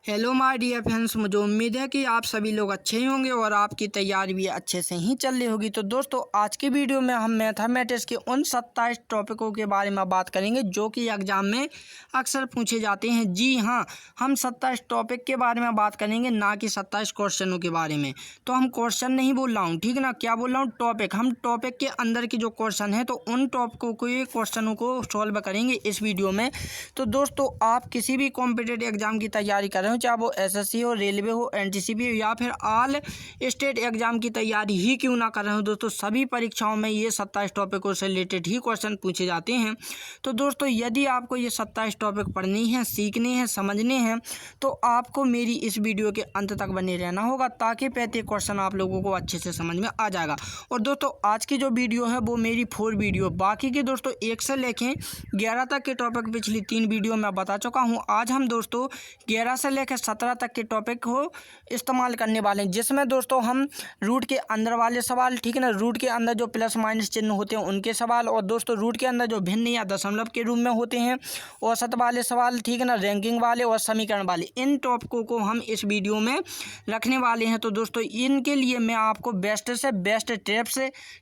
Hello my dear friends, मुझे उम्मीद है कि आप सभी लोग अच्छे ही होंगे और आपकी तैयारी भी अच्छे से ही चल रही होगी। तो दोस्तों, आज की वीडियो में हम मैथमेटिक्स के उन 27 टॉपिकों के बारे में बात करेंगे जो कि एग्जाम में अक्सर पूछे जाते हैं। जी हाँ, हम 27 टॉपिक के बारे में बात करेंगे, ना कि 27 क्वेश्चनों के बारे में। तो हम क्वेश्चन नहीं बोल रहा हूँ, ठीक ना, क्या बोल रहा हूँ, टॉपिक। हम टॉपिक के अंदर की जो क्वेश्चन है तो उन टॉपिकों को क्वेश्चनों को सॉल्व करेंगे इस वीडियो में। तो दोस्तों, आप किसी भी कॉम्पिटेटिव एग्जाम की तैयारी कर रहे हो, चाहे वो एसएससी हो, रेलवे हो, एनटीसीबी हो या फिर ऑल स्टेट एग्जाम की तैयारी ही क्यों ना कर रहे हो, दोस्तों सभी परीक्षाओं में ये 27 टॉपिकों से रिलेटेड ही क्वेश्चन पूछे जाते हैं। तो दोस्तों, यदि आपको ये 27 टॉपिक पढ़नी है, सीखने हैं, समझने हैं, तो आपको मेरी इस वीडियो के अंत तक बने रहना होगा, ताकि प्रत्येक क्वेश्चन आप लोगों को अच्छे से समझ में आ जाएगा। और दोस्तों, आज की जो वीडियो है वो मेरी 4 वीडियो, बाकी के दोस्तों 1 से लेके 11 तक के टॉपिक पिछली 3 वीडियो में बता चुका हूँ। आज हम दोस्तों 11 से लेकर 17 तक के टॉपिक को इस्तेमाल करने वाले हैं, जिसमें दोस्तों हम रूट के अंदर वाले सवाल, ठीक है ना, रूट के अंदर जो प्लस माइनस चिन्ह होते हैं उनके सवाल, और दोस्तों रूट के अंदर जो भिन्न या दशमलव के रूप में होते हैं औसत वाले सवाल, ठीक है ना, रैंकिंग वाले और समीकरण वाले, इन टॉपिकों को हम इस वीडियो में रखने वाले हैं। तो दोस्तों, इनके लिए मैं आपको बेस्ट से बेस्ट टिप्स,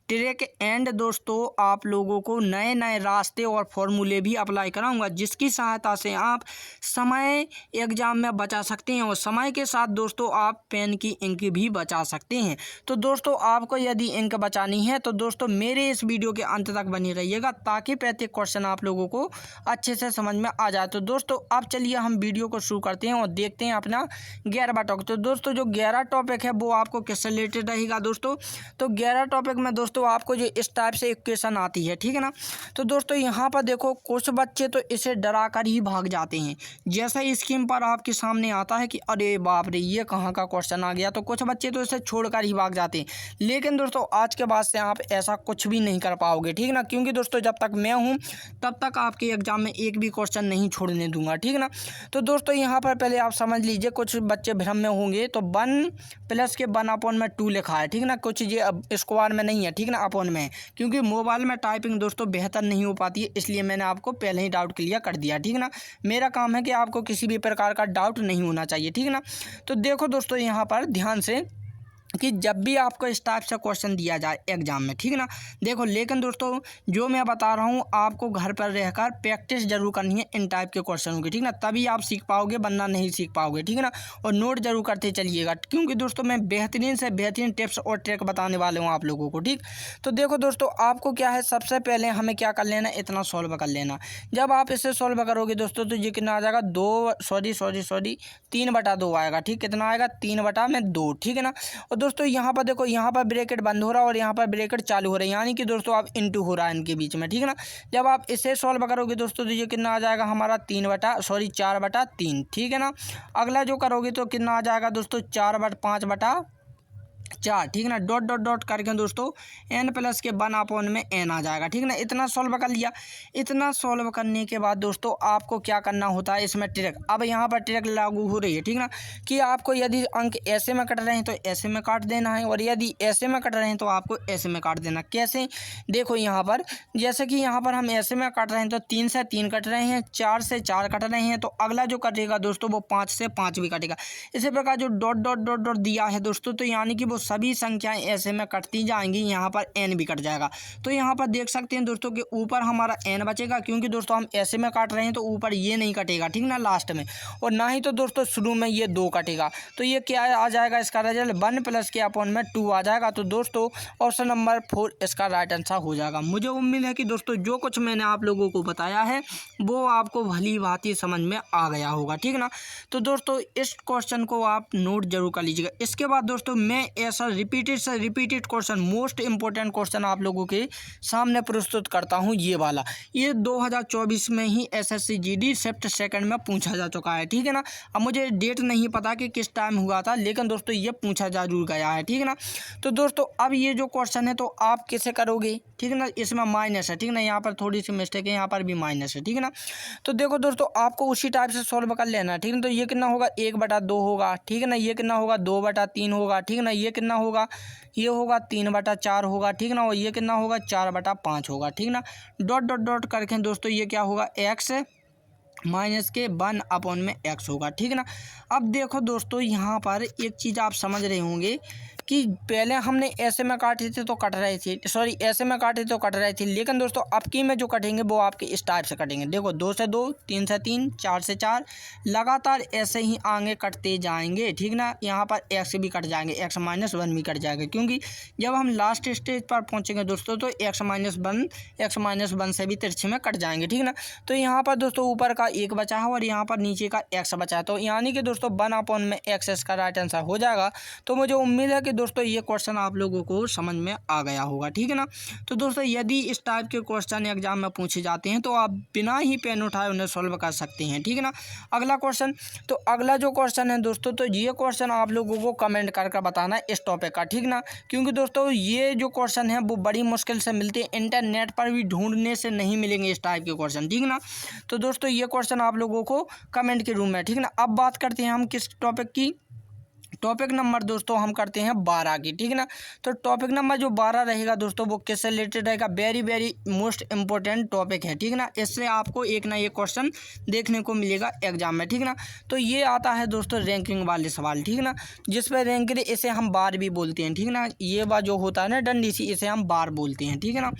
ट्रिक एंड दोस्तों आप लोगों को नए नए रास्ते और फॉर्मूले भी अप्लाई कराऊंगा, जिसकी सहायता से आप समय एग्जाम में बचा सकते हैं और समय के साथ दोस्तों आप पेन की इंक भी बचा सकते हैं। तो दोस्तों, आपको यदि इंक बचानी है तो दोस्तों मेरे इस वीडियो के अंत तक बने रहिएगा, ताकि प्रत्येक क्वेश्चन आप लोगों को अच्छे से समझ में आ जाए। तो दोस्तों, अब चलिए हम वीडियो को शुरू करते हैं और देखते हैं अपना 11वां टॉपिक। तो दोस्तों, जो 11 टॉपिक है वो आपको किससे रिलेटेड रहेगा दोस्तों? तो 11 टॉपिक में दोस्तों आपको जो इस टाइप से इक्वेशन आती है, ठीक है ना। तो दोस्तों, यहाँ पर देखो, कुछ बच्चे तो इसे डरा कर ही भाग जाते हैं। जैसे स्क्रीन पर आपके सामने आता है कि अरे बाप रे, ये कहाँ का क्वेश्चन आ गया, तो कुछ बच्चे तो इसे छोड़कर ही भाग जाते हैं। लेकिन दोस्तों, आज के बाद से आप ऐसा कुछ भी नहीं कर पाओगे, ठीक ना, क्योंकि दोस्तों जब तक मैं हूँ तब तक आपके एग्जाम में एक भी क्वेश्चन नहीं छोड़ने दूंगा, ठीक ना। तो दोस्तों, यहाँ पर पहले आप समझ लीजिए, कुछ बच्चे भ्रम में होंगे, तो 1 प्लस के 1 अपॉन में 2 लिखा है, ठीक ना, कुछ ये अब स्क्वायर में नहीं है, ठीक ना, अपॉन में है, क्योंकि मोबाइल में टाइपिंग दोस्तों बेहतर नहीं हो पाती है, इसलिए मैंने आपको पहले ही डाउट क्लियर कर दिया, ठीक ना। मेरा काम है कि आपको किसी भी प्रकार का डाउट नहीं होना चाहिए, ठीक ना। तो देखो दोस्तों, यहाँ पर ध्यान से कि जब भी आपको इस टाइप से क्वेश्चन दिया जाए एग्जाम में, ठीक ना, देखो, लेकिन दोस्तों जो मैं बता रहा हूँ आपको घर पर रहकर प्रैक्टिस जरूर करनी है इन टाइप के क्वेश्चनों की, ठीक ना, तभी आप सीख पाओगे, वरना नहीं सीख पाओगे, ठीक ना। और नोट जरूर करते चलिएगा, क्योंकि दोस्तों मैं बेहतरीन से बेहतरीन टिप्स और ट्रिक बताने वाले हूँ आप लोगों को, ठीक। तो देखो दोस्तों, आपको क्या है, सबसे पहले हमें क्या कर लेना, इतना सॉल्व कर लेना। जब आप इसे सॉल्व करोगे दोस्तों तो ये कितना आ जाएगा, 3/2 आएगा, ठीक, कितना आएगा, 3/2, ठीक है ना। और दोस्तों, यहाँ पर देखो, यहाँ पर ब्रैकेट बंद हो रहा है और यहाँ पर ब्रैकेट चालू हो रहा है, यानी कि दोस्तों आप इंटू हो रहा है इनके बीच में, ठीक है ना। जब आप इसे सॉल्व करोगे दोस्तों तो ये कितना आ जाएगा हमारा 4/3, ठीक है ना। अगला जो करोगे तो कितना आ जाएगा दोस्तों, 5/4, ठीक है ना, डॉट डॉट डॉट करके दोस्तों n प्लस के 1 अपॉन में n आ जाएगा, ठीक है ना। इतना सॉल्व कर लिया। इतना सॉल्व करने के बाद दोस्तों आपको क्या करना होता है, इसमें ट्रिक, अब यहाँ पर ट्रिक लागू हो रही है, ठीक ना, कि आपको यदि अंक ऐसे में कट रहे हैं तो ऐसे में काट देना है, और यदि ऐसे में कट रहे हैं तो आपको ऐसे में काट देना। कैसे, देखो यहाँ पर, जैसे कि यहाँ पर हम ऐसे में काट रहे हैं तो 3 से 3 कट रहे हैं, 4 से 4 कट रहे हैं, तो अगला जो कटेगा दोस्तों वो 5 से 5 भी कटेगा। इसी प्रकार जो डॉट डॉट डॉट डॉट दिया है दोस्तों, तो यानी कि वो सभी संख्याएं ऐसे में कटती जाएंगी, यहाँ पर n भी कट जाएगा। तो यहाँ पर देख सकते हैं दोस्तों कि ऊपर हमारा n बचेगा, क्योंकि दोस्तों हम ऐसे में काट रहे हैं तो ऊपर ये नहीं कटेगा, ठीक ना, लास्ट में, और ना ही तो दोस्तों शुरू में ये 2 कटेगा। तो ये क्या आ जाएगा, इसका रिजल्ट 1 प्लस के अपॉन में 2 आ जाएगा। तो दोस्तों ऑप्शन नंबर 4 इसका राइट आंसर हो जाएगा। मुझे उम्मीद है कि दोस्तों जो कुछ मैंने आप लोगों को बताया है वो आपको भली भांति समझ में आ गया होगा, ठीक ना। तो दोस्तों इस क्वेश्चन को आप नोट जरूर कर लीजिएगा। इसके बाद दोस्तों मैं ऐसा repeated question, most important question आप लोगों के सामने प्रस्तुत करता हूं। ये वाला, ये 2024 में ही एसएससी जीडी शिफ्ट सेकंड में पूछा जा चुका है, ठीक है ना। अब मुझे डेट नहीं पता कि किस टाइम हुआ था, लेकिन दोस्तों ये पूछा जरूर गया है, ठीक है ना। तो दोस्तों अब ये जो क्वेश्चन है तो आप कैसे करोगे, ठीक है ना, इसमें माइनस है, ठीक है ना, यहाँ पर थोड़ी सी मिस्टेक है, यहाँ पर भी माइनस है, ठीक है ना। तो देखो दोस्तों आपको उसी टाइप से सॉल्व कर लेना है, ठीक है ना। तो ये कितना होगा, 1/2 होगा, ठीक है ना, ये कितना होगा, 2/3 होगा, ठीक है ना, ये कितना होगा, ये होगा 3/4 होगा, ठीक है ना, और ये कितना होगा, 4/5 होगा, ठीक ना। डॉट डॉट डॉट करके दोस्तों ये क्या होगा, x माइनस के 1 में x होगा, ठीक है ना। अब देखो दोस्तों यहाँ पर एक चीज़ आप समझ रहे होंगे कि पहले हमने ऐसे में काटे थे तो कट रहे थे, सॉरी ऐसे में काटे तो कट रहे थे, लेकिन दोस्तों अब की में जो कटेंगे वो आपके इस टाइप से कटेंगे। देखो 2 से 2, 3 से 3, 4 से 4, लगातार ऐसे ही आगे कटते जाएंगे, ठीक ना। यहाँ पर x भी कट जाएंगे, x-1 भी कट जाएगा, क्योंकि जब हम लास्ट स्टेज पर पहुँचेंगे दोस्तों तो x-1 से भी तिरछे में कट जाएंगे, ठीक ना। तो यहाँ पर दोस्तों ऊपर का 1 बचा है और यहाँ पर नीचे का x बचा है, तो यानी कि दोस्तों 1 में x इसका राइट आंसर हो जाएगा। तो मुझे उम्मीद है कि दोस्तों ये क्वेश्चन आप लोगों को समझ में आ गया होगा, ठीक है ना। तो दोस्तों यदि इस टाइप के क्वेश्चन एग्जाम में पूछे जाते हैं तो आप बिना ही पेन उठाए उन्हें सॉल्व कर सकते हैं, ठीक है ना। अगला क्वेश्चन, तो अगला जो क्वेश्चन है दोस्तों, तो ये क्वेश्चन आप लोगों को कमेंट करके बताना है इस टॉपिक का, ठीक ना। क्योंकि दोस्तों ये जो क्वेश्चन है वो बड़ी मुश्किल से मिलते हैं, इंटरनेट पर भी ढूंढने से नहीं मिलेंगे इस टाइप के क्वेश्चन, ठीक ना। तो दोस्तों ये क्वेश्चन आप लोगों को कमेंट के रूम में, ठीक ना। अब बात करते हैं हम किस टॉपिक की। टॉपिक नंबर दोस्तों हम करते हैं 12 की, ठीक है ना। तो टॉपिक नंबर जो 12 रहेगा दोस्तों वो किससे रिलेटेड रहेगा, वेरी मोस्ट इंपॉर्टेंट टॉपिक है, ठीक है ना। इससे आपको एक ना एक क्वेश्चन देखने को मिलेगा एग्जाम में, ठीक है ना। तो ये आता है दोस्तों रैंकिंग वाले सवाल, ठीक है ना, जिस पर रैंकिंग इसे हम बार भी बोलते हैं, ठीक है ना। ये बार जो होता है ना डंडी सी, इसे हम बार बोलते हैं, ठीक है ना,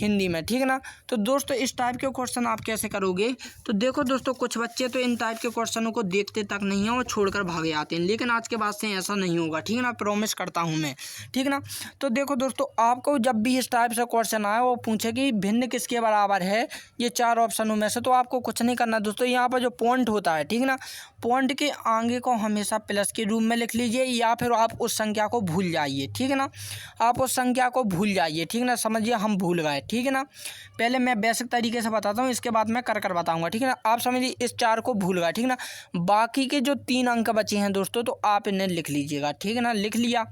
हिंदी में, ठीक है ना। तो दोस्तों इस टाइप के क्वेश्चन आप कैसे करोगे, तो देखो दोस्तों कुछ बच्चे तो इन टाइप के क्वेश्चनों को देखते तक नहीं है और छोड़कर भागे आते हैं, लेकिन आज के बाद से ऐसा नहीं होगा, ठीक है ना, प्रॉमिस करता हूं मैं, ठीक है ना। तो देखो दोस्तों आपको जब भी इस टाइप से क्वेश्चन आए वो पूछे कि भिन्न किसके बराबर है ये 4 ऑप्शनों में से, तो आपको कुछ नहीं करना दोस्तों। यहाँ पर जो पॉइंट होता है, ठीक है ना, पॉइंट के आगे को हमेशा प्लस के रूप में लिख लीजिए या फिर आप उस संख्या को भूल जाइए, ठीक है ना। आप उस संख्या को भूल जाइए, ठीक है ना, समझिए हम भूल गए, ठीक है ना। पहले मैं बेसिक तरीके से बताता हूँ, इसके बाद मैं कर बताऊँगा, ठीक है ना। आप समझिए इस 4 को भूल गए, ठीक है ना। बाकी के जो 3 अंक बचे हैं दोस्तों तो आप इन्हें लिख लीजिएगा, ठीक है ना, लिख लिया।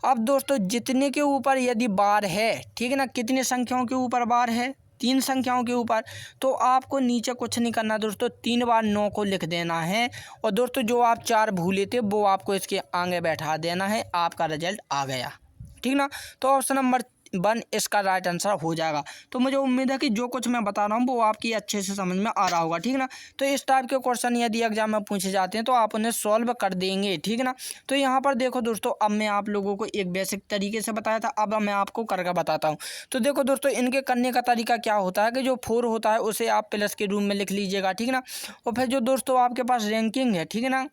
अब दोस्तों जितने के ऊपर यदि बार है, ठीक है ना, कितने संख्याओं के ऊपर बार है, 3 संख्याओं के ऊपर, तो आपको नीचे कुछ नहीं करना दोस्तों, 3 बार 9 को लिख देना है और दोस्तों जो आप 4 भूले थे वो आपको इसके आगे बैठा देना है, आपका रिजल्ट आ गया, ठीक ना। तो ऑप्शन नंबर 1 इसका राइट आंसर हो जाएगा। तो मुझे उम्मीद है कि जो कुछ मैं बता रहा हूँ वो आपकी अच्छे से समझ में आ रहा होगा, ठीक है ना। तो इस टाइप के क्वेश्चन यदि एग्जाम में पूछे जाते हैं तो आप उन्हें सॉल्व कर देंगे, ठीक है ना। तो यहाँ पर देखो दोस्तों अब मैं आप लोगों को एक बेसिक तरीके से बताया था, अब मैं आपको करके बताता हूँ। तो देखो दोस्तों इनके करने का तरीका क्या होता है कि जो 4 होता है उसे आप प्लस के रूम में लिख लीजिएगा, ठीक है ना। और फिर जो दोस्तों आपके पास रैंकिंग है, ठीक है ना,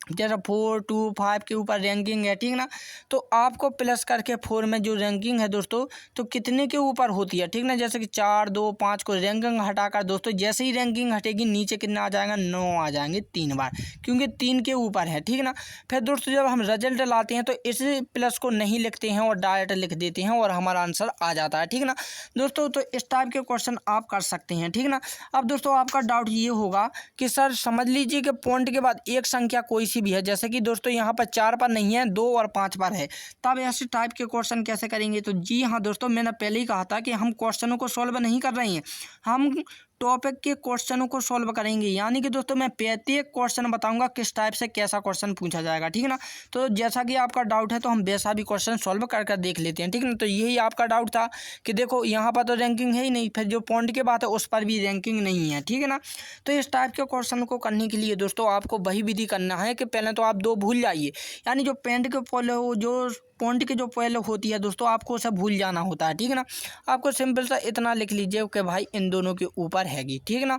जैसे 4, 2, 5 के ऊपर रैंकिंग है, ठीक ना, तो आपको प्लस करके 4 में जो रैंकिंग है दोस्तों तो कितने के ऊपर होती है, ठीक ना, जैसे कि 4, 2, 5 को रैंकिंग हटाकर दोस्तों जैसे ही रैंकिंग हटेगी नीचे कितना आ जाएगा, 9 आ जाएंगे 3 बार, क्योंकि 3 के ऊपर है, ठीक ना। फिर दोस्तों जब हम रिजल्ट लाते हैं तो इस प्लस को नहीं लिखते हैं और डायरेक्ट लिख देते हैं और हमारा आंसर आ जाता है, ठीक ना दोस्तों। तो इस टाइप के क्वेश्चन आप कर सकते हैं, ठीक ना। अब दोस्तों आपका डाउट ये होगा कि सर समझ लीजिए कि पॉइंट के बाद एक संख्या कोई भी है, जैसे कि दोस्तों यहाँ पर 4 पर नहीं है, 2 और 5 पर है, तब ऐसे टाइप के क्वेश्चन कैसे करेंगे। तो जी हाँ दोस्तों मैंने पहले ही कहा था कि हम क्वेश्चनों को सॉल्व नहीं कर रहे हैं, हम टॉपिक के क्वेश्चनों को सॉल्व करेंगे, यानी कि दोस्तों मैं प्रत्येक क्वेश्चन बताऊंगा किस टाइप से कैसा क्वेश्चन पूछा जाएगा, ठीक है ना। तो जैसा कि आपका डाउट है तो हम वैसा भी क्वेश्चन सॉल्व कर कर देख लेते हैं, ठीक है ना। तो यही आपका डाउट था कि देखो यहाँ पर तो रैंकिंग है ही नहीं, फिर जो पॉइंट की बात है उस पर भी रैंकिंग नहीं है, ठीक है ना। तो इस टाइप के क्वेश्चन को करने के लिए दोस्तों आपको वही विधि करना है कि पहले तो आप 2 भूल जाइए, यानी जो पेंट के पहले जो पॉइंट की जो पहले होती है दोस्तों आपको उसे भूल जाना होता है, ठीक है ना। आपको सिंपल सा इतना लिख लीजिए कि भाई इन दोनों के ऊपर हैगी, ठीक है ना।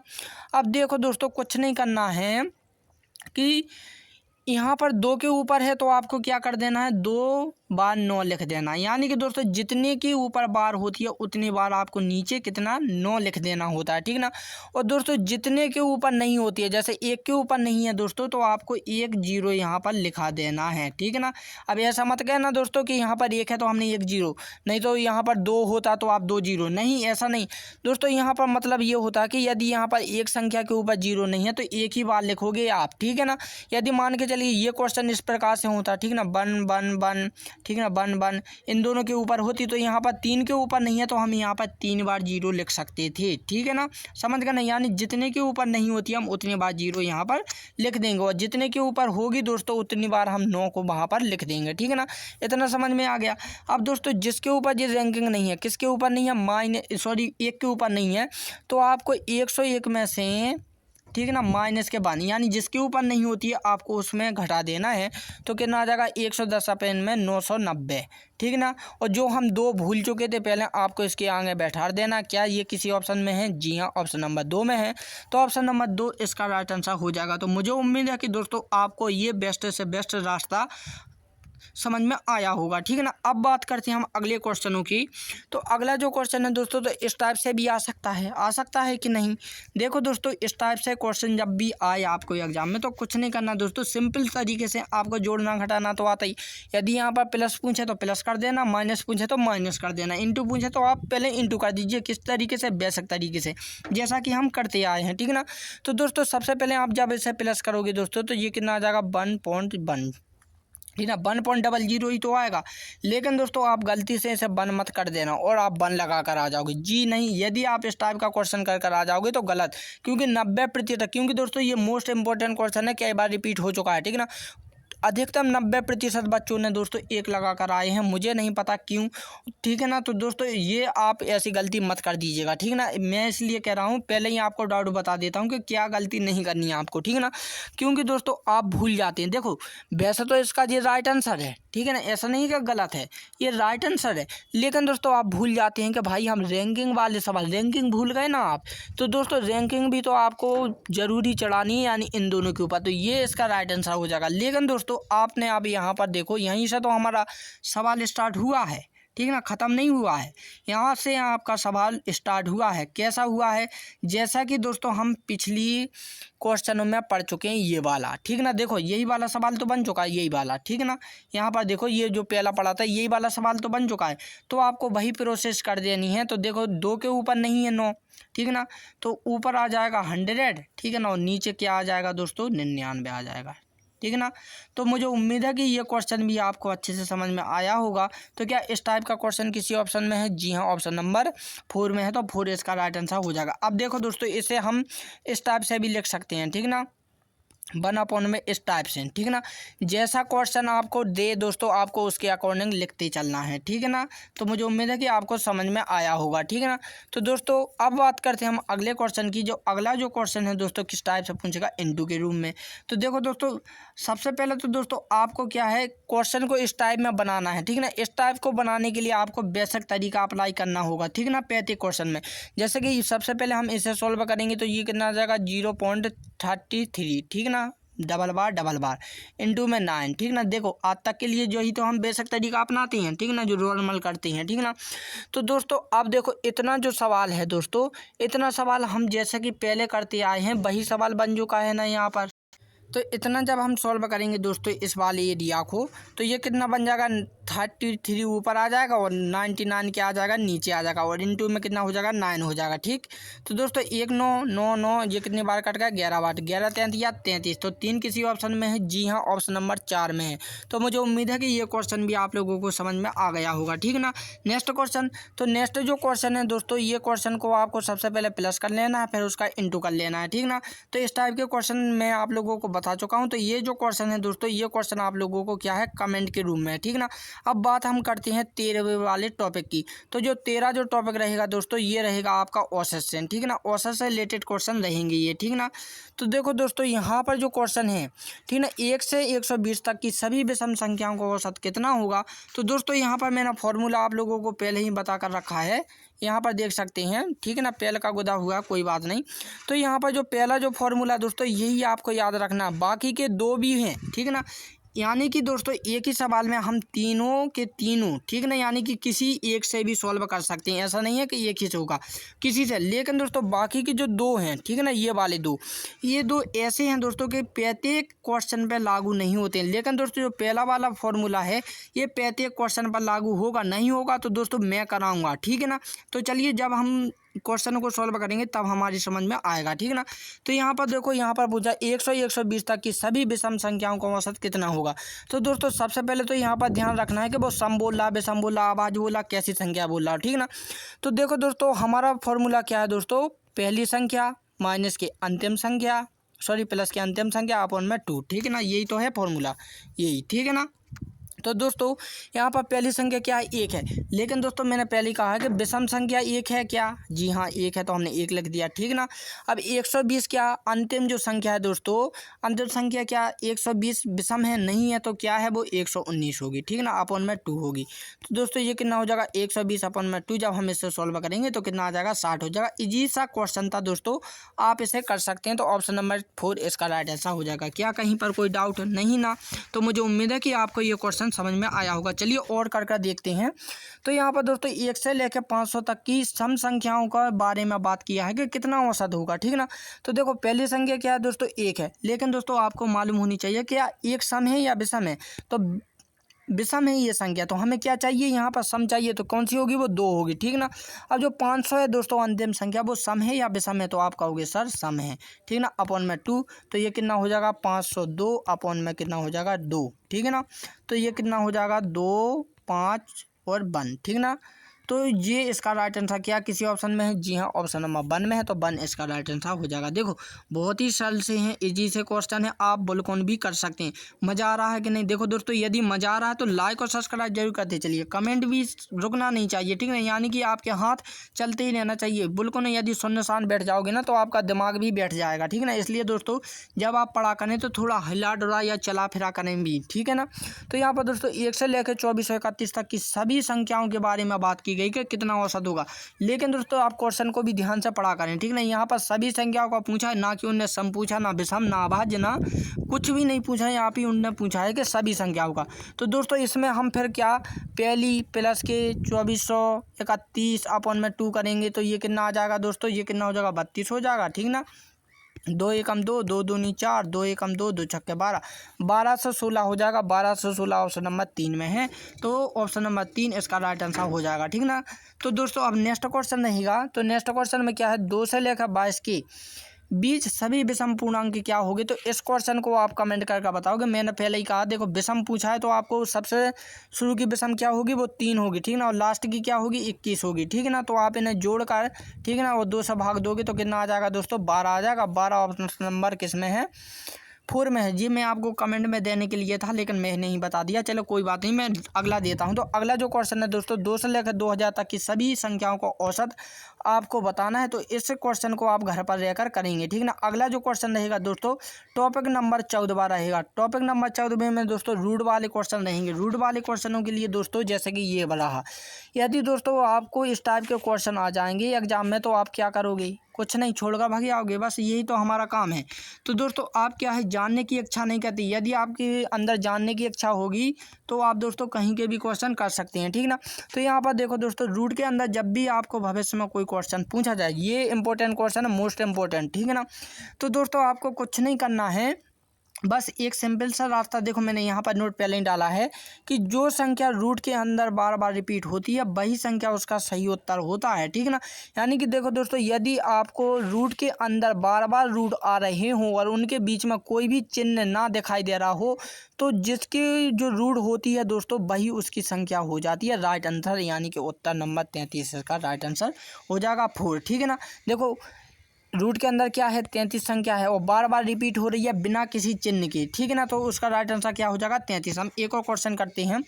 अब देखो दोस्तों कुछ नहीं करना है कि यहाँ पर 2 के ऊपर है तो आपको क्या कर देना है, 2 बार 9 लिख देना, यानी कि दोस्तों जितने के ऊपर बार होती है उतनी बार आपको नीचे कितना 9 लिख देना होता है, ठीक ना। और दोस्तों जितने के ऊपर नहीं होती है, जैसे 1 के ऊपर नहीं है दोस्तों तो आपको 1 0 यहाँ पर लिखा देना है, ठीक है ना। अब ऐसा मत कहना दोस्तों कि यहाँ पर 1 है तो हमने 1 0, नहीं तो यहाँ पर 2 होता तो आप 2 0, नहीं ऐसा नहीं दोस्तों। यहाँ पर मतलब ये होता है कि यदि यहाँ पर एक संख्या के ऊपर 0 नहीं है तो एक ही बार लिखोगे आप, ठीक है ना। यदि मान के चलिए ये क्वेश्चन इस प्रकार से होता, ठीक ना, 1 1 1, ठीक है ना, 1 1 इन दोनों के ऊपर होती तो यहाँ पर 3 के ऊपर नहीं है तो हम यहाँ पर 3 बार 0 लिख सकते थे, ठीक है ना, समझ गए ना। यानी जितने के ऊपर नहीं होती हम उतनी बार 0 यहाँ पर लिख देंगे और जितने के ऊपर होगी दोस्तों उतनी बार हम 9 को वहाँ पर लिख देंगे, ठीक है ना। इतना समझ में आ गया। अब दोस्तों जिसके ऊपर ये रैंकिंग नहीं है, किसके ऊपर नहीं है, 1 के ऊपर नहीं है, तो आपको 101 में से ठीक है ना, माइनस के 1 यानी जिसके ऊपर नहीं होती है आपको उसमें घटा देना है। तो कितना आ जाएगा 110 अपन में 990, ठीक है ना। और जो हम 2 भूल चुके थे पहले आपको इसके आगे बैठा देना। क्या ये किसी ऑप्शन में है? जी हाँ, ऑप्शन नंबर 2 में है। तो ऑप्शन नंबर 2 इसका राइट आंसर हो जाएगा। तो मुझे उम्मीद है कि दोस्तों आपको ये बेस्ट से बेस्ट रास्ता समझ में आया होगा, ठीक है ना। अब बात करते हैं हम अगले क्वेश्चनों की। तो अगला जो क्वेश्चन है दोस्तों, तो इस टाइप से भी आ सकता है कि नहीं। देखो दोस्तों, इस टाइप से क्वेश्चन जब भी आए आपको एग्जाम में तो कुछ नहीं करना दोस्तों, सिंपल तरीके से आपको जोड़ना घटाना तो आता ही। यदि यहाँ पर प्लस पूछे तो प्लस कर देना, माइनस पूछे तो माइनस कर देना, इंटू पूछे तो आप पहले इंटू कर दीजिए। किस तरीके से? बेसिक तरीके से, जैसा कि हम करते आए हैं, ठीक है ना। तो दोस्तों सबसे पहले आप जब इसे प्लस करोगे दोस्तों तो ये कितना आ जाएगा 1.1, ठीक है ना। 1.00 ही तो आएगा। लेकिन दोस्तों आप गलती से इसे 1 मत कर देना और आप 1 लगा कर आ जाओगे। जी नहीं, यदि आप इस टाइप का क्वेश्चन कर आ जाओगे तो गलत, क्योंकि 90%, क्योंकि दोस्तों ये मोस्ट इंपॉर्टेंट क्वेश्चन है, कई बार रिपीट हो चुका है, ठीक है ना। अधिकतम 90% बच्चों ने दोस्तों 1 लगा कर आए हैं, मुझे नहीं पता क्यों, ठीक है ना। तो दोस्तों ये आप ऐसी गलती मत कर दीजिएगा, ठीक है ना। मैं इसलिए कह रहा हूँ, पहले ही आपको डाउट बता देता हूँ कि क्या गलती नहीं करनी है आपको, ठीक है ना। क्योंकि दोस्तों आप भूल जाते हैं। देखो वैसे तो इसका ये राइट आंसर है, ठीक है ना, ऐसा नहीं कि गलत है, ये राइट आंसर है। लेकिन दोस्तों आप भूल जाते हैं कि भाई हम रैंकिंग वाले सवाल, रैंकिंग भूल गए ना आप। तो दोस्तों रैंकिंग भी तो आपको ज़रूरी चढ़ानी है, यानी इन दोनों के ऊपर। तो ये इसका राइट आंसर हो जाएगा। लेकिन दोस्तों आपने अब यहाँ पर देखो, यहीं से तो हमारा सवाल स्टार्ट हुआ है, ठीक है ना, ख़त्म नहीं हुआ है। यहाँ से आपका सवाल स्टार्ट हुआ है। कैसा हुआ है? जैसा कि दोस्तों हम पिछली क्वेश्चनों में पढ़ चुके हैं, ये वाला, ठीक है ना। देखो यही वाला सवाल तो बन चुका है, यही वाला, ठीक है ना। यहाँ पर देखो ये जो पहला पढ़ा था यही वाला सवाल तो बन चुका है। तो आपको वही प्रोसेस कर देनी है। तो देखो 2 के ऊपर नहीं है 9, ठीक है ना। तो ऊपर आ जाएगा 100, ठीक है ना, और नीचे क्या आ जाएगा दोस्तों 99 आ जाएगा, ठीक है ना। तो मुझे उम्मीद है कि ये क्वेश्चन भी आपको अच्छे से समझ में आया होगा। तो क्या इस टाइप का क्वेश्चन किसी ऑप्शन में है? जी हाँ, ऑप्शन नंबर 4 में है। तो 4 इसका राइट आंसर हो जाएगा। अब देखो दोस्तों इसे हम इस टाइप से भी लिख सकते हैं, ठीक है ना, 1 में इस टाइप से, ठीक है ना। जैसा क्वेश्चन आपको दे दोस्तों आपको उसके अकॉर्डिंग लिखते चलना है, ठीक है ना। तो मुझे उम्मीद है कि आपको समझ में आया होगा, ठीक है ना। तो दोस्तों अब बात करते हैं हम अगले क्वेश्चन की। जो अगला जो क्वेश्चन है दोस्तों किस टाइप से पूछेगा? इंटू के रूप में। तो देखो दोस्तों सबसे पहले तो दोस्तों आपको क्या है, क्वेश्चन को इस टाइप में बनाना है, ठीक है ना। इस टाइप को बनाने के लिए आपको बेसिक तरीका अप्लाई करना होगा, ठीक है ना, 35 क्वेश्चन में। जैसे कि सबसे पहले हम इसे सॉल्व करेंगे तो ये कितना आ जाएगा 0.33, ठीक है ना, डबल बार इंटू में 9, ठीक है ना। देखो आज तक के लिए जो ही तो हम बेसिक तरीका अपनाते हैं, ठीक है ना, जो नॉर्मल करते हैं, ठीक है ना। तो दोस्तों अब देखो इतना जो सवाल है दोस्तों, इतना सवाल हम जैसे कि पहले करते आए हैं वही सवाल बन चुका है ना यहाँ पर। तो इतना जब हम सॉल्व करेंगे दोस्तों इस वाले एरिया को, तो ये कितना बन जाएगा 33 ऊपर आ जाएगा और 99 क्या आ जाएगा नीचे आ जाएगा, और इनटू में कितना हो जाएगा 9 हो जाएगा, ठीक। तो दोस्तों 1 9 9 9 ये कितनी बार कट गया 11 बार, 11 33 या 33। तो 3 किसी ऑप्शन में है? जी हाँ, ऑप्शन नंबर 4 में है। तो मुझे उम्मीद है कि ये क्वेश्चन भी आप लोगों को समझ में आ गया होगा, ठीक है ना। नेक्स्ट क्वेश्चन, तो नेक्स्ट जो क्वेश्चन है दोस्तों, ये क्वेश्चन को आपको सबसे पहले प्लस कर लेना है, फिर उसका इंटू कर लेना है, ठीक ना। तो इस टाइप के क्वेश्चन मैं आप लोगों को बता चुका हूँ। तो ये जो क्वेश्चन है दोस्तों, ये क्वेश्चन आप लोगों को क्या है कमेंट के रूप में है, ठीक ना। अब बात हम करते हैं 13वें वाले टॉपिक की। तो जो 13 जो टॉपिक रहेगा दोस्तों, ये रहेगा आपका औसत से, ठीक है ना। औसत से रिलेटेड क्वेश्चन रहेंगे ये, ठीक ना। तो देखो दोस्तों यहाँ पर जो क्वेश्चन है, ठीक ना, 1 से 120 तक की सभी विषम संख्याओं का औसत कितना होगा। तो दोस्तों यहाँ पर मैंने फॉर्मूला आप लोगों को पहले ही बता कर रखा है, यहाँ पर देख सकते हैं, ठीक है ना। पहले का गुदा हुआ कोई बात नहीं। तो यहाँ पर जो पहला जो फॉर्मूला दोस्तों यही आपको याद रखना, बाकी के 2 भी हैं, ठीक है ना। यानी कि दोस्तों एक ही सवाल में हम तीनों के तीनों, ठीक ना, यानी कि किसी एक से भी सॉल्व कर सकते हैं। ऐसा नहीं है कि एक ही से होगा, किसी से। लेकिन दोस्तों बाकी के जो 2 हैं, ठीक है ना, ये वाले 2, ये 2 ऐसे हैं दोस्तों कि प्रत्येक क्वेश्चन पे लागू नहीं होते हैं। लेकिन दोस्तों जो पहला वाला फॉर्मूला है ये प्रत्येक क्वेश्चन पर लागू होगा, नहीं होगा तो दोस्तों मैं कराऊंगा, ठीक है ना। तो चलिए जब हम क्वेश्चन को सॉल्व करेंगे तब हमारी समझ में आएगा, ठीक है ना। तो यहाँ पर देखो, यहाँ पर पूछा 100 से 120 तक की सभी विषम संख्याओं का औसत कितना होगा। तो दोस्तों सबसे पहले तो यहाँ पर ध्यान रखना है कि वो सम बोल रहा, विषम बोल रहा, आवाज बोल रहा, कैसी संख्या बोल रहा, ठीक है ना। तो देखो दोस्तों हमारा फॉर्मूला क्या है दोस्तों, पहली संख्या माइनस की अंतिम संख्या, सॉरी प्लस की अंतिम संख्या अपॉन में 2, ठीक है ना। यही तो है फॉर्मूला, यही, ठीक है ना। तो दोस्तों यहाँ पर पहली संख्या क्या है, एक है। लेकिन दोस्तों मैंने पहले कहा है कि विषम संख्या एक है क्या, जी हाँ एक है, तो हमने एक लिख दिया, ठीक ना। अब 120 क्या अंतिम जो संख्या है दोस्तों, अंतिम संख्या क्या 120 विषम है नहीं है, तो क्या है वो 119 होगी, ठीक ना, अपन में 2 होगी। तो दोस्तों ये कितना हो जाएगा 120 अपन में 2, जब हम इससे सॉल्व करेंगे तो कितना आ जाएगा 60 हो जाएगा। इजी सा क्वेश्चन था दोस्तों, आप इसे कर सकते हैं। तो ऑप्शन नंबर 4 इसका राइट आंसर हो जाएगा। क्या कहीं पर कोई डाउट नहीं ना? तो मुझे उम्मीद है कि आपको ये क्वेश्चन समझ में आया होगा। चलिए और कर देखते हैं। तो यहाँ पर दोस्तों 1 से लेकर 500 तक की सम संख्याओं का बारे में बात किया है कि कितना औसत होगा, ठीक ना। तो देखो पहली संख्या क्या है दोस्तों, एक है। लेकिन दोस्तों आपको मालूम होनी चाहिए क्या एक सम है या विषम है। तो विषम है ये संख्या, तो हमें क्या चाहिए यहाँ पर सम चाहिए, तो कौन सी होगी वो 2 होगी, ठीक ना। अब जो 500 है दोस्तों अंतिम संख्या, वो सम है या विषम है, तो आप कहोगे सर सम है, ठीक ना। अपॉन में 2, तो ये कितना हो जाएगा 502 अपॉन में कितना हो जाएगा 2, ठीक है ना। तो ये कितना हो जाएगा 2, 5 और 1, ठीक ना। तो ये इसका राइट आंसर क्या किसी ऑप्शन में है, जी हाँ ऑप्शन नंबर 1 में है, तो 1 इसका राइट आंसर हो जाएगा। देखो बहुत ही सरल से हैं, इजी से क्वेश्चन है, आप बिल्कुल भी कर सकते हैं। मज़ा आ रहा है कि नहीं? देखो दोस्तों यदि मज़ा आ रहा है तो लाइक और सब्सक्राइब जरूर करते चलिए, कमेंट भी रुकना नहीं चाहिए, ठीक है, यानी कि आपके हाथ चलते ही रहना चाहिए बिल्कुल नहीं। यदि सुनसान बैठ जाओगे ना तो आपका दिमाग भी बैठ जाएगा, ठीक है ना। इसलिए दोस्तों जब आप पढ़ा करें तो थोड़ा हिला डुला या चला फिरा करें भी, ठीक है ना। तो यहाँ पर दोस्तों 1 से लेकर 2431 तक की सभी संख्याओं के बारे में बात की गई कि कितना औसत होगा। लेकिन दोस्तों आप क्वेश्चन को भी ध्यान से पढ़ा करें, ठीक है ना। यहाँ पर सभी संख्याओं का पूछा है, ना कि उनने सम पूछा, ना विषम, ना अभाज्य, ना कुछ भी नहीं पूछा है। यहाँ पे उनने पूछा है कि सभी संख्याओं का। तो दोस्तों इसमें हम फिर क्या पहली प्लस के 2431 अपॉन में 2 करेंगे, तो ये कितना आ जाएगा दोस्तों, ये कितना हो जाएगा 32 हो जाएगा, ठीक ना। 2 एकम 2, 2 दूनी 4, 2 एकम 2, 2 छक्के 12, 1216 हो जाएगा। 1216 ऑप्शन नंबर 3 में है, तो ऑप्शन नंबर 3 इसका राइट आंसर हो जाएगा, ठीक ना। तो दोस्तों अब नेक्स्ट क्वेश्चन रहेगा। तो नेक्स्ट क्वेश्चन में क्या है, 2 से लेकर 22 के बीच सभी विषम पूर्णांक की क्या होगी। तो इस क्वेश्चन को आप कमेंट करके बताओगे। मैंने पहले ही कहा, देखो विषम पूछा है तो आपको सबसे शुरू की विषम क्या होगी, वो 3 होगी, ठीक ना। और लास्ट की क्या होगी 21 होगी, ठीक है ना। तो आप इन्हें जोड़कर, ठीक है ना, वो 2 से भाग दोगे तो कितना आ जाएगा दोस्तों 12 आ जाएगा। 12 ऑप्शन नंबर किस में है, 4 में है जी। मैं आपको कमेंट में देने के लिए था लेकिन मैं नहीं बता दिया, चलो कोई बात नहीं, मैं अगला देता हूं। तो अगला जो क्वेश्चन है दोस्तों 2 से लेकर 2000 तक की सभी संख्याओं को औसत आपको बताना है। तो इस क्वेश्चन को आप घर पर रहकर करेंगे, ठीक ना। अगला जो क्वेश्चन रहेगा दोस्तों टॉपिक नंबर 14 रहेगा। टॉपिक नंबर 14 में दोस्तों रूट वाले क्वेश्चन रहेंगे। रूट वाले क्वेश्चनों के लिए दोस्तों जैसे कि ये वाला है, यदि दोस्तों आपको इस टाइप के क्वेश्चन आ जाएंगे एग्जाम में तो आप क्या करोगे, कुछ नहीं छोड़कर भाग आओगे, बस यही तो हमारा काम है। तो दोस्तों आप क्या है जानने की इच्छा नहीं करती, यदि आपके अंदर जानने की इच्छा होगी तो आप दोस्तों कहीं के भी क्वेश्चन कर सकते हैं, ठीक ना। तो यहाँ पर देखो दोस्तों रूट के अंदर जब भी आपको भविष्य में कोई क्वेश्चन पूछा जाए, ये इंपॉर्टेंट क्वेश्चन है, मोस्ट इंपॉर्टेंट, ठीक है ना। तो दोस्तों आपको कुछ नहीं करना है, बस एक सिंपल सा रास्ता, देखो मैंने यहाँ पर नोट पहले ही डाला है कि जो संख्या रूट के अंदर बार बार रिपीट होती है वही संख्या उसका सही उत्तर होता है, ठीक ना। यानी कि देखो दोस्तों यदि आपको रूट के अंदर बार बार रूट आ रहे हों और उनके बीच में कोई भी चिन्ह ना दिखाई दे रहा हो, तो जिसकी जो रूट होती है दोस्तों वही उसकी संख्या हो जाती है राइट आंसर, यानी कि उत्तर नंबर 33 का राइट आंसर हो जाएगा 4, ठीक है ना। देखो रूट के अंदर क्या है 33 संख्या है और बार बार रिपीट हो रही है बिना किसी चिन्ह के, ठीक है ना। तो उसका राइट आंसर क्या हो जाएगा 33। हम एक और क्वेश्चन करते हैं।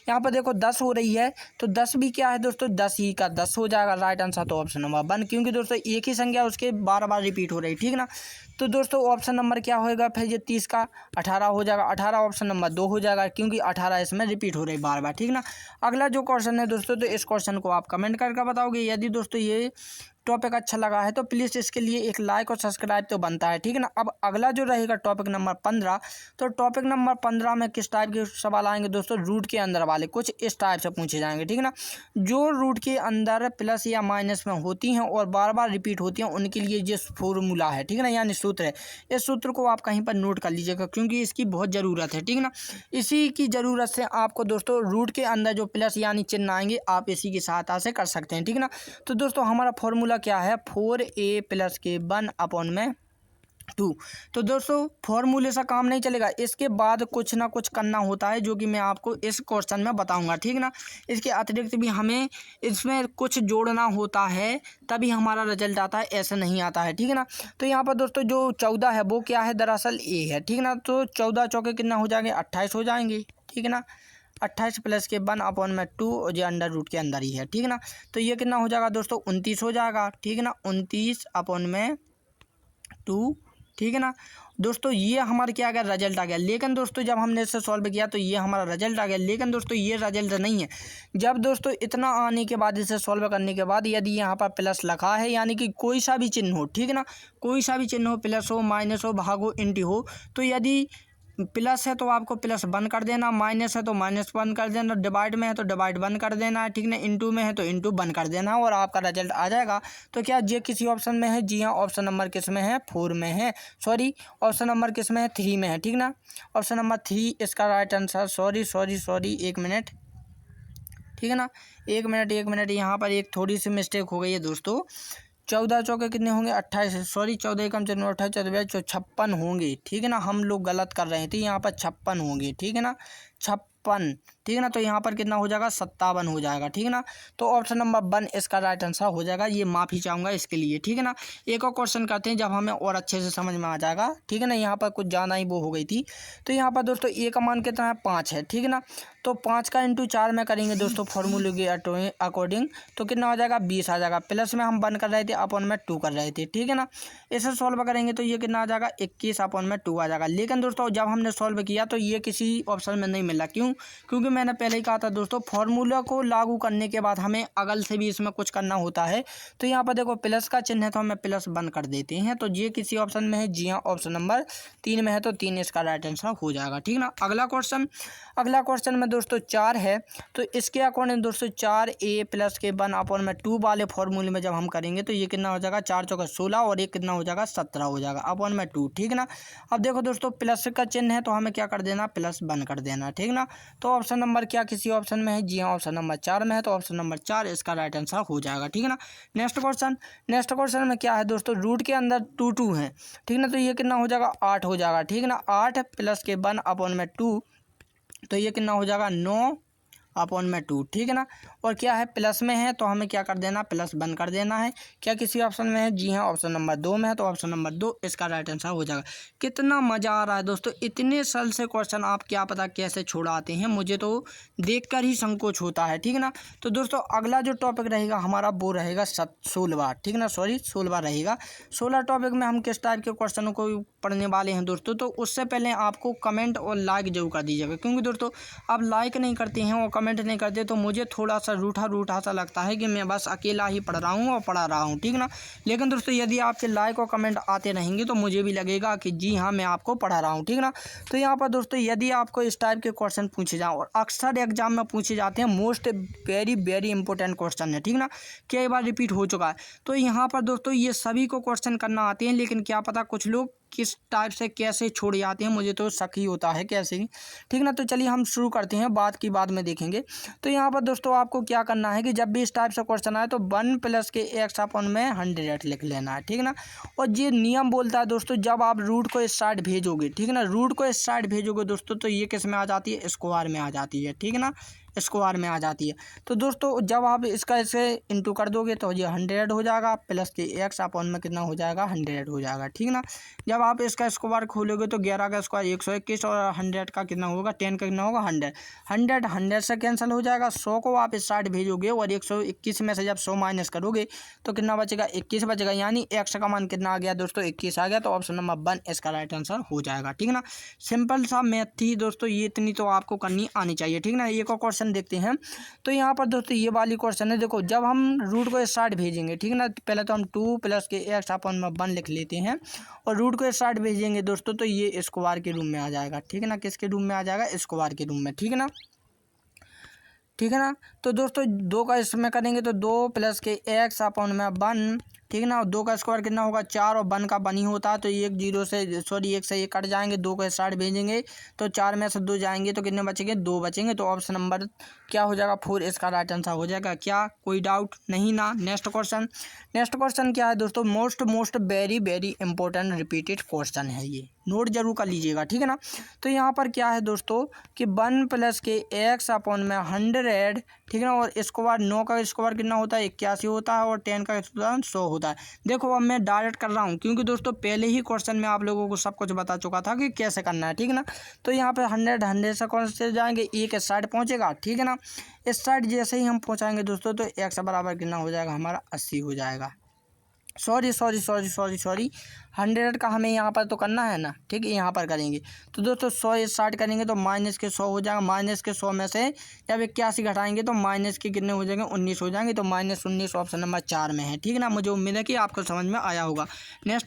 यहाँ पर देखो 10 हो रही है, तो 10 भी क्या है दोस्तों 10 ही का 10 हो जाएगा राइट आंसर, तो ऑप्शन नंबर 1, क्योंकि दोस्तों एक ही संख्या उसके बार बार रिपीट हो रही है, ठीक ना। तो दोस्तों ऑप्शन नंबर क्या होएगा फिर ये 30 का 18 हो जाएगा। 18 ऑप्शन नंबर 2 हो जाएगा, क्योंकि 18 इसमें रिपीट हो रही बार बार, ठीक ना। अगला जो क्वेश्चन है दोस्तों, तो इस क्वेश्चन को आप कमेंट करके बताओगे। यदि दोस्तों ये टॉपिक अच्छा लगा है तो प्लीज़ इसके लिए एक लाइक और सब्सक्राइब तो बनता है, ठीक है ना। अब अगला जो रहेगा टॉपिक नंबर 15, तो टॉपिक नंबर 15 में किस टाइप के सवाल आएंगे दोस्तों, रूट के अंदर वाले कुछ इस टाइप से पूछे जाएंगे, ठीक है ना। जो रूट के अंदर प्लस या माइनस में होती हैं और बार बार रिपीट होती हैं उनके लिए ये फॉर्मूला है, ठीक है ना, यानी सूत्र है। इस सूत्र को आप कहीं पर नोट कर लीजिएगा क्योंकि इसकी बहुत ज़रूरत है, ठीक है ना। इसी की ज़रूरत से आपको दोस्तों रूट के अंदर जो प्लस यानी चिन्ह आएंगे आप इसी की सहायता से कर सकते हैं, ठीक है ना। तो दोस्तों हमारा फॉर्मूला क्या है 4a प्लस के 1 अपॉन में 2। तो दोस्तों फॉर्मूले से काम नहीं चलेगा, इसके बाद कुछ ना कुछ करना होता है जो कि मैं आपको इस क्वेश्चन में बताऊंगा, ठीक ना। इसके अतिरिक्त भी हमें इसमें कुछ जोड़ना होता है तभी हमारा रिजल्ट आता है, ऐसे नहीं आता है, ठीक है ना। तो यहाँ पर दोस्तों जो 14 है वो क्या है दरअसल a है, ठीक ना। तो 14 चौके कितना हो जाएंगे 28 हो जाएंगे, ठीक है ना। 28 प्लस के 1/2 और ये अंडर रूट के अंदर ही है, ठीक है ना। तो ये कितना हो जाएगा दोस्तों 29 हो जाएगा, ठीक है ना, 29/2, ठीक है ना दोस्तों। ये हमारा क्या आ गया, रिजल्ट आ गया। लेकिन दोस्तों जब हमने इसे सॉल्व किया तो ये हमारा रिजल्ट आ गया। लेकिन दोस्तों ये रिजल्ट नहीं है। जब दोस्तों इतना आने के बाद, इसे सॉल्व करने के बाद यदि यहाँ पर प्लस लिखा है, यानी कि कोई सा भी चिन्ह हो, ठीक है ना, कोई सा भी चिन्ह हो, प्लस हो, माइनस हो, भाग हो, इंटू हो, तो यदि प्लस है तो आपको प्लस बंद कर देना, माइनस है तो माइनस बंद कर देना, डिवाइड में है तो डिवाइड बंद कर देना है, ठीक ना, इंटू में है तो इंटू बंद कर देना और आपका रिजल्ट आ जाएगा। तो क्या ये किसी ऑप्शन में है? जी हाँ, ऑप्शन नंबर किस में है? 4 में है। सॉरी, ऑप्शन नंबर किस में है? 3 में है, ठीक ना। ऑप्शन नंबर 3 इसका राइट आंसर। सॉरी 1 मिनट, ठीक है ना, 1 मिनट यहाँ पर एक थोड़ी सी मिस्टेक हो गई है दोस्तों। 14 चौके कितने होंगे? 28। सॉरी, 14 कम 14 28 14 56 होंगे, ठीक है ना। हम लोग गलत कर रहे थे, यहाँ पर 56 होंगे, ठीक है ना, 56, ठीक है ना। तो यहाँ पर कितना हो जाएगा? 57 हो जाएगा, ठीक है ना। तो ऑप्शन नंबर 1 इसका राइट आंसर हो जाएगा। ये माफ़ी चाहूँगा इसके लिए, ठीक है ना। एक और क्वेश्चन करते हैं जब हमें और अच्छे से समझ में आ जाएगा, ठीक है ना। यहाँ पर कुछ ज़्यादा ही वो हो गई थी। तो यहाँ पर दोस्तों ए का मान कितना है? 5 है, ठीक है ना। तो 5 का इंटू 4 में करेंगे दोस्तों फॉर्मूले के अकॉर्डिंग, तो कितना हो जाएगा? 20 आ जाएगा। प्लस में हम 1 कर रहे थे, अपॉन में 2 कर रहे थे, ठीक है ना। इसे सॉल्व करेंगे तो ये कितना आ जाएगा? 21 अपॉन में 2 आ जाएगा। लेकिन दोस्तों जब हमने सॉल्व किया तो ये किसी ऑप्शन में नहीं मिला। क्यों? क्योंकि मैंने पहले ही कहा था दोस्तों, फॉर्मूला को लागू करने के बाद हमें अगल से भी इसमें कुछ करना होता है। तो यहाँ पर देखो प्लस का चिन्ह है तो हमें प्लस 1 कर देते हैं। तो ये किसी ऑप्शन में है? जी हाँ, ऑप्शन नंबर 3 में है। तो 3 इसका राइट आंसर हो जाएगा, ठीक ना। अगला क्वेश्चन में दोस्तों 4 है। तो इसके अकॉर्डिंग दोस्तों 4a प्लस के 1/2 वाले फॉर्मूले में जब हम करेंगे तो ये कितना हो जाएगा? 4 चौका 16 और एक कितना हो जाएगा? 17 हो जाएगा, अपॉन में 2, ठीक ना। अब देखो दोस्तों प्लस का चिन्ह है तो हमें क्या कर देना? प्लस 1 कर देना, ठीक ना। तो ऑप्शन नंबर क्या किसी ऑप्शन में है? जी हाँ, ऑप्शन नंबर 4 में है। तो ऑप्शन नंबर 4 इसका राइट आंसर हो जाएगा, ठीक है ना। नेक्स्ट क्वेश्चन में क्या है दोस्तों? रूट के अंदर 2 है, ठीक ना। तो ये कितना हो जाएगा? 8 हो जाएगा, ठीक है ना। 8 प्लस के 1/2, तो ये कितना हो जाएगा? 9/2, ठीक है ना। और क्या है? प्लस में है तो हमें क्या कर देना? प्लस 1 कर देना है। क्या किसी ऑप्शन में है? जी हाँ, ऑप्शन नंबर 2 में है। तो ऑप्शन नंबर 2 इसका राइट आंसर हो जाएगा। कितना मज़ा आ रहा है दोस्तों, इतने सरल से क्वेश्चन आप क्या पता कैसे छोड़ आते हैं, मुझे तो देखकर ही संकोच होता है, ठीक है ना। तो दोस्तों अगला जो टॉपिक रहेगा हमारा वो रहेगा 16वां, ठीक है ना। सॉरी 16वां रहेगा। 16 टॉपिक में हम किस टाइप के क्वेश्चनों को पढ़ने वाले हैं दोस्तों। तो उससे पहले आपको कमेंट और लाइक जरूर कर दीजिएगा, क्योंकि दोस्तों आप लाइक नहीं करते हैं और कमेंट नहीं करते तो मुझे थोड़ा सा रूठा सा लगता है कि मैं बस अकेला ही पढ़ रहा हूँ और पढ़ा रहा हूँ, ठीक ना। लेकिन दोस्तों यदि आपके लाइक और कमेंट आते रहेंगे तो मुझे भी लगेगा कि जी हाँ मैं आपको पढ़ा रहा हूँ, ठीक ना। तो यहाँ पर दोस्तों यदि आपको इस टाइप के क्वेश्चन पूछे जाएँ और अक्सर एग्जाम में पूछे जाते हैं, मोस्ट वेरी इंपॉर्टेंट क्वेश्चन है, ठीक ना, कई बार रिपीट हो चुका है। तो यहाँ पर दोस्तों ये सभी को क्वेश्चन करना आते हैं, लेकिन क्या पता कुछ लोग किस टाइप से कैसे छोड़ जाते हैं, मुझे तो शक ही होता है कैसे, ठीक ना। तो चलिए हम शुरू करते हैं, बात की बाद में देखेंगे। तो यहाँ पर दोस्तों आपको क्या करना है कि जब भी इस टाइप से क्वेश्चन आए तो 1 प्लस के x अपॉन में 100 लिख लेना है, ठीक ना। और ये नियम बोलता है दोस्तों, जब आप रूट को इस साइड भेजोगे, ठीक है ना, रूट को इस साइड भेजोगे दोस्तों तो ये किस में आ जाती है? स्क्वायर में आ जाती है, ठीक है ना, स्क्वायर में आ जाती है। तो दोस्तों जब आप इसका ऐसे इंटू कर दोगे तो ये 100 हो जाएगा, प्लस के x अपॉन में कितना हो जाएगा? 100 हो जाएगा, ठीक ना। जब आप इसका स्क्वायर खोलोगे तो 11 का स्क्वायर 121 और 100 का कितना होगा? 10 का कितना होगा? 100 से कैंसिल हो जाएगा। 100 को आप इस साइड भेजोगे और 121 में से जब 100 माइनस करोगे तो कितना बचेगा? 21 बचेगा, यानी x का मान कितना आ गया दोस्तों? 21 आ गया। तो ऑप्शन नंबर 1 इसका राइट आंसर हो जाएगा, ठीक ना। सिंपल सा मैथ थी दोस्तों, ये इतनी तो आपको करनी आनी चाहिए, ठीक ना। एक और क्वेश्चन देखते हैं। तो यहाँ पर दोस्तों ये वाली क्वेश्चन है, देखो जब हम रूट को इस साइड भेजेंगे, ठीक है ना, पहले तो हम 2 प्लस के x अपॉन में 1 लिख लेते हैं और रूट को इस साइड भेजेंगे दोस्तों तो ये स्क्वायर के रूप में आ जाएगा, ठीक है ना। किसके रूप में आ जाएगा? स्क्वायर के रूप में, ठीक है ना, ठीक है ना। तो दोस्तों 2 का इसमें करेंगे तो 2 प्लस के x अपॉन में 1, ठीक है ना। 2 का स्क्वायर कितना होगा? 4 और 1 का 1 ही होता है, तो 1 से 1 कट जाएंगे, 2 को इस साइड भेजेंगे तो 4 में से 2 जाएंगे तो कितने बचेंगे? 2 बचेंगे। तो ऑप्शन नंबर क्या हो जाएगा 4 इसका राइट आंसर हो जाएगा। क्या कोई डाउट नहीं ना। नेक्स्ट क्वेश्चन क्या है दोस्तों, most very very important repeated question है, ये नोट जरूर कर लीजिएगा, ठीक है ना। तो यहाँ पर क्या है दोस्तों कि 1 + के x अपॉन में 100, ठीक है ना, और स्क्वायर 9 का स्क्वायर कितना होता है 81 होता है, और 10 का स्क्वायर 100 होता है। देखो अब मैं डायरेक्ट कर रहा हूँ क्योंकि दोस्तों पहले ही क्वेश्चन में आप लोगों को सब कुछ बता चुका था कि कैसे करना है, ठीक है ना। तो यहाँ पे 100 से कौन से जाएंगे, एक इस साइड पहुँचेगा, ठीक है ना। इस साइड जैसे ही हम पहुँचाएंगे दोस्तों तो x बराबर कितना हो जाएगा हमारा 80 हो जाएगा। सॉरी 100 का हमें यहाँ पर तो करना है ना, ठीक है, यहाँ पर करेंगे तो दोस्तों 100 स्टार्ट करेंगे तो माइनस के 100 हो जाएगा। माइनस के 100 में से जब 81 घटाएंगे तो माइनस के कितने हो जाएंगे 19 हो जाएंगे। तो -19 ऑप्शन नंबर 4 में है, ठीक है ना। मुझे उम्मीद है कि आपको समझ में आया होगा। नेक्स्ट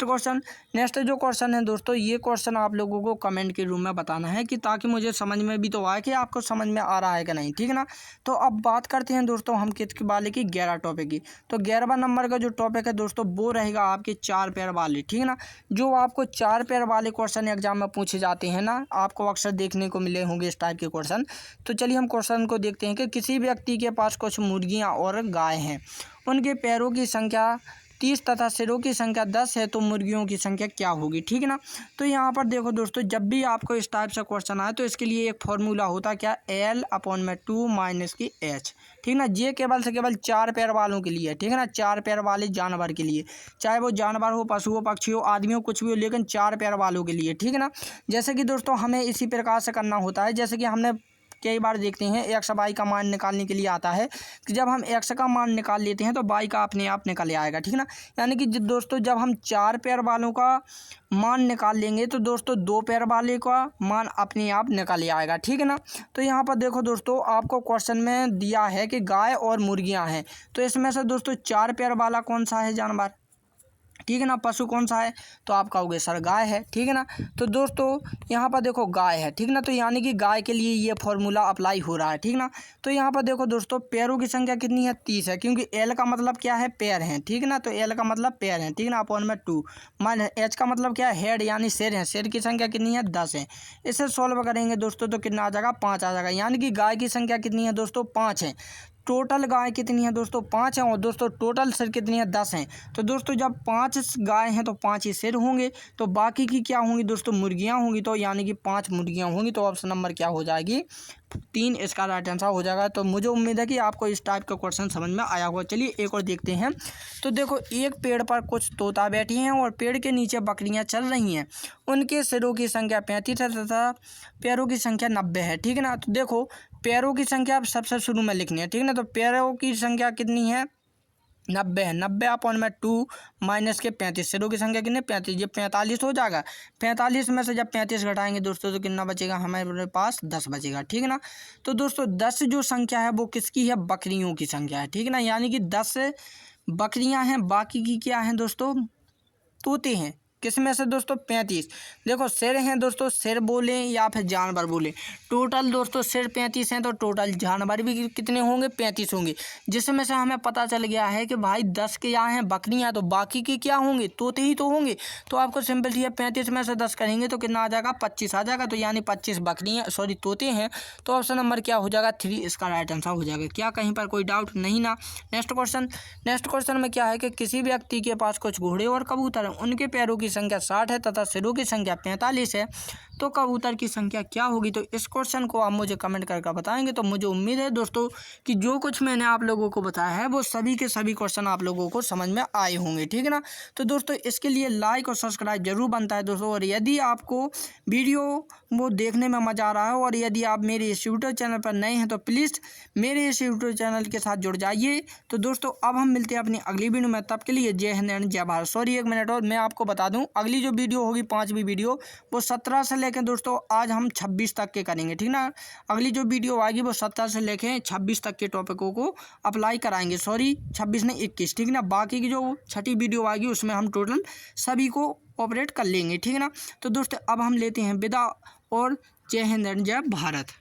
जो क्वेश्चन है दोस्तों, ये क्वेश्चन आप लोगों को कमेंट के रूम में बताना है कि ताकि मुझे समझ में भी तो आए कि आपको समझ में आ रहा है कि नहीं, ठीक है ना। तो अब बात करते हैं दोस्तों हम किसके वाले की, 11 टॉपिक की। तो 11वां नंबर का जो टॉपिक है दोस्तों वो रहेगा आपके 4 पैर वाले, ठीक है ना। जो आपको 4 पैर वाले क्वेश्चन एग्जाम में पूछे जाते हैं ना, आपको अक्सर देखने को मिले होंगे इस टाइप के क्वेश्चन। तो चलिए हम क्वेश्चन को देखते हैं कि किसी व्यक्ति के पास कुछ मुर्गियां और गाय हैं, उनके पैरों की संख्या 30 तथा सिरों की संख्या 10 है, तो मुर्गियों की संख्या क्या होगी, ठीक है ना। तो यहाँ पर देखो दोस्तों, जब भी आपको इस टाइप से क्वेश्चन आए तो इसके लिए एक फॉर्मूला होता है क्या, L/2 - की H, ठीक है ना। ये केवल से केवल 4 पैर वालों के लिए, ठीक है ना, 4 पैर वाले जानवर के लिए, चाहे वो जानवर हो, पशु हो, पक्षी हो, आदमी हो, कुछ भी हो, लेकिन 4 पैर वालों के लिए, ठीक है ना। जैसे कि दोस्तों हमें इसी प्रकार से करना होता है, जैसे कि हमने कई बार देखते हैं x y का मान निकालने के लिए आता है कि जब हम x का मान निकाल लेते हैं तो y का अपने आप निकल आएगा, ठीक है ना। यानी कि दोस्तों जब हम 4 पैर वालों का मान निकाल लेंगे तो दोस्तों 2 पैर वाले का मान अपने आप निकल आएगा, ठीक है ना। तो यहाँ पर देखो दोस्तों आपको क्वेश्चन में दिया है कि गाय और मुर्गियाँ हैं, तो इसमें से दोस्तों 4 पैर वाला कौन सा है जानवर, ठीक है ना, पशु कौन सा है, तो आप कहोगे सर गाय है, ठीक है ना। तो दोस्तों यहाँ पर देखो गाय है, ठीक ना, तो यानी कि गाय के लिए ये फॉर्मूला अप्लाई हो रहा है, ठीक ना। तो यहाँ पर देखो दोस्तों पैरों की संख्या कितनी है, 30 है, क्योंकि एल का मतलब क्या है, पैर हैं, ठीक है ना। तो एल का मतलब पैर हैं, ठीक है ना, अपॉन में 2 एच का मतलब क्या है, हेड यानी सिर है, सिर की संख्या कितनी है 10 है। इसे सॉल्व करेंगे दोस्तों तो कितना आ जाएगा 5 आ जाएगा। यानी कि गाय की संख्या कितनी है दोस्तों 5 है, टोटल गाय कितनी है दोस्तों 5 हैं, और दोस्तों टोटल सिर कितनी है 10 हैं। तो दोस्तों जब 5 गाय हैं तो 5 ही सिर होंगे, तो बाकी की क्या होंगी दोस्तों मुर्गियां होंगी, तो यानी कि 5 मुर्गियां होंगी। तो ऑप्शन नंबर क्या हो जाएगी 3 इसका राइट आंसर हो जाएगा। तो मुझे उम्मीद है कि आपको इस टाइप का क्वेश्चन समझ में आया होगा। चलिए एक और देखते हैं। तो देखो एक पेड़ पर कुछ तोता बैठी हैं और पेड़ के नीचे बकरियां चल रही हैं, उनके सिरों की संख्या 35 है तथा पैरों की संख्या 90 है, ठीक है ना। तो देखो पैरों की संख्या आप सबसे शुरू में लिखनी है, ठीक है ना। तो पैरों की संख्या कितनी है 90 है, 90 अपॉन में 2 माइनस के 35, सिरों की संख्या कितनी 35, ये 45 हो जाएगा। 45 में से जब 35 घटाएंगे दोस्तों तो कितना बचेगा हमारे पास 10 बचेगा, ठीक है ना। तो दोस्तों 10 जो संख्या है वो किसकी है, बकरियों की संख्या है, ठीक है ना। यानी कि 10 बकरियां हैं, बाकी की क्या हैं दोस्तों तोते हैं। किसमें से दोस्तों 35। देखो सिर हैं दोस्तों, सिर बोले या फिर जानवर बोले, टोटल दोस्तों सिर 35 हैं तो टोटल जानवर भी कितने होंगे 35 होंगे, जिसमें से हमें पता चल गया है कि भाई 10 के यहाँ हैं बकरियाँ, तो बाकी के क्या होंगे तोते ही तो होंगे। तो आपको सिंपल ये 35 में से 10 करेंगे तो कितना आ जाएगा 25 आ जाएगा। तो यानी 25 बकरियाँ तोते हैं। तो ऑप्शन नंबर क्या हो जाएगा 3 इसका राइट आंसर हो जाएगा। क्या कहीं पर कोई डाउट नहीं ना। नेक्स्ट क्वेश्चन में क्या है कि किसी व्यक्ति के पास कुछ घोड़े और कबूतर हैं, उनके पैरों की संख्या 60 है तथा सिरों की संख्या 45 है, तो कबूतर की संख्या क्या होगी। तो इस क्वेश्चन को आप मुझे कमेंट करके बताएंगे। तो मुझे उम्मीद है दोस्तों कि जो कुछ मैंने आप लोगों को बताया है वो सभी के सभी क्वेश्चन आप लोगों को समझ में आए होंगे, ठीक है ना। तो दोस्तों इसके लिए लाइक और सब्सक्राइब जरूर बनता है दोस्तों। और यदि आपको वीडियो वो देखने में मज़ा आ रहा है और यदि आप मेरे इस यूट्यूब चैनल पर नए हैं तो प्लीज़ मेरे इस यूट्यूब चैनल के साथ जुड़ जाइए। तो दोस्तों अब हम मिलते हैं अपनी अगली वीडियो में, तब के लिए जय हिंद एंड जय भारत। सॉरी एक मिनट और मैं आपको बता दूं, अगली जो वीडियो होगी 5वीं वीडियो वो 17 से लेकर दोस्तों आज हम 26 तक के करेंगे, ठीक ना। अगली जो वीडियो आएगी वो 17 से लेकर 26 तक के टॉपिकों को अप्लाई कराएंगे। सॉरी 26 नहीं 21, ठीक ना। बाकी की जो छठी वीडियो आएगी उसमें हम टोटल सभी को ऑपरेट कर लेंगे, ठीक है ना। तो दोस्तों अब हम लेते हैं विदा और जय हिंद एंड जय भारत।